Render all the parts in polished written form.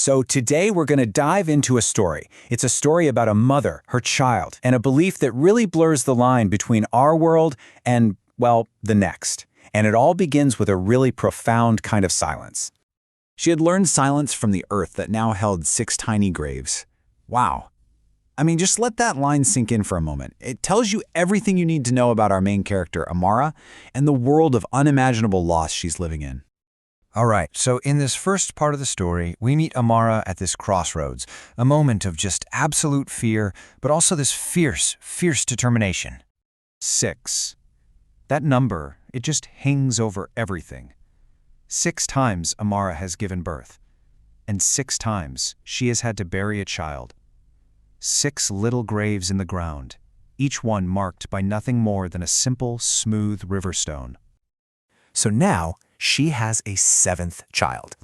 So today we're going to dive into a story. It's a story about a mother, her child, and a belief that really blurs the line between our world and, well, the next. And it all begins with a really profound kind of silence. She had learned silence from the earth that now held 6 tiny graves. Wow. I mean, just let that line sink in for a moment. It tells you everything you need to know about our main character, Amara, and the world of unimaginable loss she's living in. All right, so in this first part of the story, we meet Amara at this crossroads, a moment of just absolute fear, but also this fierce determination. 6. That number, it just hangs over everything. 6 times Amara has given birth, and 6 times she has had to bury a child. 6 little graves in the ground, each one marked by nothing more than a simple, smooth river stone. So now, she has a 7th child,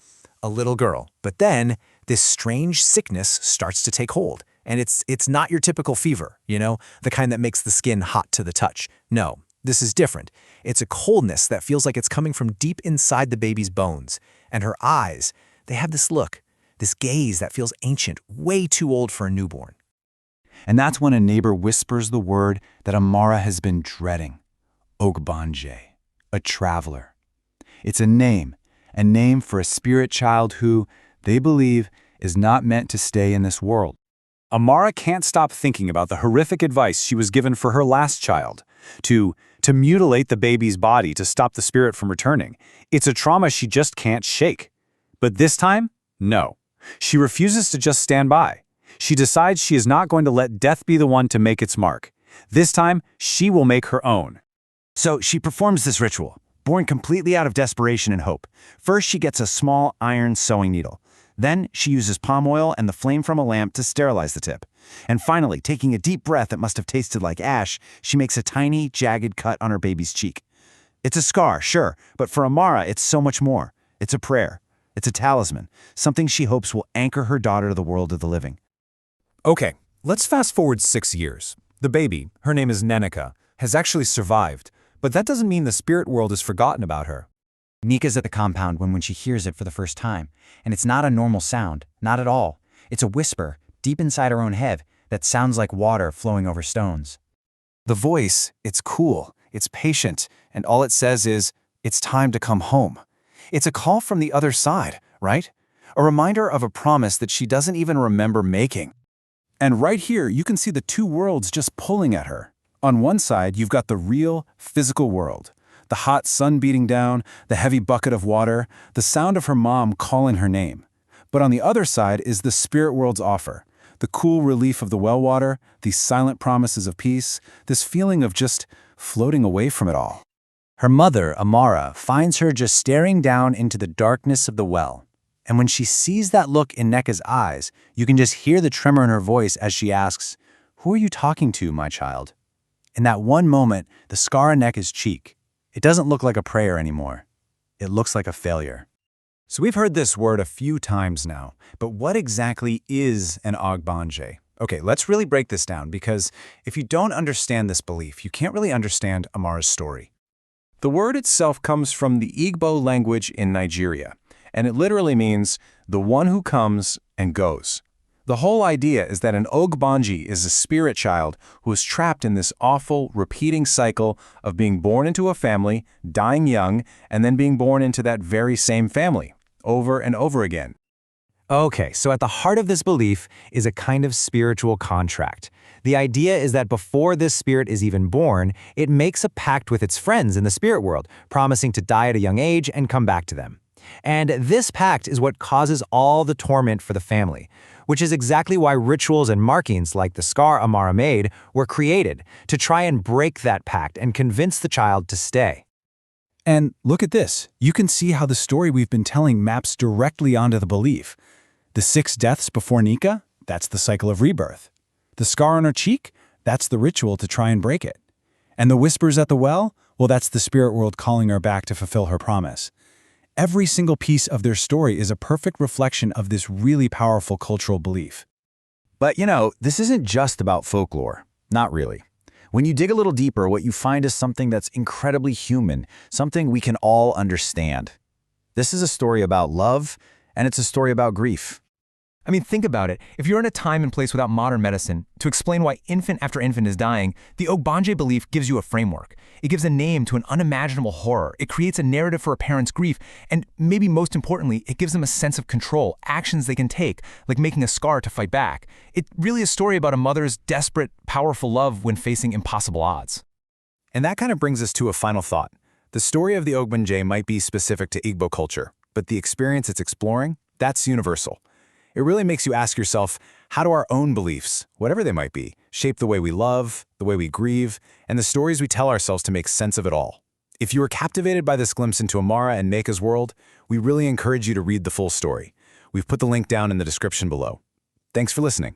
a little girl. But then, this strange sickness starts to take hold. And it's not your typical fever, the kind that makes the skin hot to the touch. No, this is different. It's a coldness that feels like it's coming from deep inside the baby's bones. And her eyes, they have this look, this gaze that feels ancient, way too old for a newborn. And that's when a neighbor whispers the word that Amara has been dreading. Ogbanje, a traveler. It's a name for a spirit child who, they believe, is not meant to stay in this world. Amara can't stop thinking about the horrific advice she was given for her last child, to mutilate the baby's body to stop the spirit from returning. It's a trauma she just can't shake. But this time, no. She refuses to just stand by. She decides she is not going to let death be the one to make its mark. This time, she will make her own. So she performs this ritual, born completely out of desperation and hope. First, she gets a small iron sewing needle. Then, she uses palm oil and the flame from a lamp to sterilize the tip. And finally, taking a deep breath that must have tasted like ash, she makes a tiny, jagged cut on her baby's cheek. It's a scar, sure, but for Amara, it's so much more. It's a prayer. It's a talisman, something she hopes will anchor her daughter to the world of the living. Okay, let's fast forward 6 years. The baby, her name is Nenica, has actually survived, but that doesn't mean the spirit world has forgotten about her. Nika's at the compound when she hears it for the first time, and it's not a normal sound, not at all. It's a whisper, deep inside her own head, that sounds like water flowing over stones. The voice, it's cool, it's patient, and all it says is, it's time to come home. It's a call from the other side, right? A reminder of a promise that she doesn't even remember making. And right here, you can see the 2 worlds just pulling at her. On one side, you've got the real, physical world. The hot sun beating down, the heavy bucket of water, the sound of her mom calling her name. But on the other side is the spirit world's offer. The cool relief of the well water, these silent promises of peace, this feeling of just floating away from it all. Her mother, Amara, finds her just staring down into the darkness of the well. And when she sees that look in Neka's eyes, you can just hear the tremor in her voice as she asks, "Who are you talking to, my child?" In that one moment, the scar on Neka's cheek, it doesn't look like a prayer anymore. It looks like a failure. So we've heard this word a few times now, but what exactly is an Ogbanje? Okay, let's really break this down, because if you don't understand this belief, you can't really understand Amara's story. The word itself comes from the Igbo language in Nigeria, and it literally means the one who comes and goes. The whole idea is that an Ogbanje is a spirit child who is trapped in this awful, repeating cycle of being born into a family, dying young, and then being born into that very same family, over and over again. Okay, so at the heart of this belief is a kind of spiritual contract. The idea is that before this spirit is even born, it makes a pact with its friends in the spirit world, promising to die at a young age and come back to them. And this pact is what causes all the torment for the family, which is exactly why rituals and markings like the scar Amara made were created, to try and break that pact and convince the child to stay. And look at this. You can see how the story we've been telling maps directly onto the belief. The 6 deaths before Nika, that's the cycle of rebirth. The scar on her cheek, that's the ritual to try and break it. And the whispers at the well, well, that's the spirit world calling her back to fulfill her promise. Every single piece of their story is a perfect reflection of this really powerful cultural belief. But this isn't just about folklore. Not really. When you dig a little deeper, what you find is something that's incredibly human, something we can all understand. This is a story about love, and it's a story about grief. I mean, think about it. If you're in a time and place without modern medicine, to explain why infant after infant is dying, the Ogbanje belief gives you a framework. It gives a name to an unimaginable horror. It creates a narrative for a parent's grief, and maybe most importantly, it gives them a sense of control, actions they can take, like making a scar to fight back. It really is a story about a mother's desperate, powerful love when facing impossible odds. And that kind of brings us to a final thought. The story of the Ogbanje might be specific to Igbo culture, but the experience it's exploring, that's universal. It really makes you ask yourself, how do our own beliefs, whatever they might be, shape the way we love, the way we grieve, and the stories we tell ourselves to make sense of it all? If you were captivated by this glimpse into Amara and Meka's world, we really encourage you to read the full story. We've put the link down in the description below. Thanks for listening.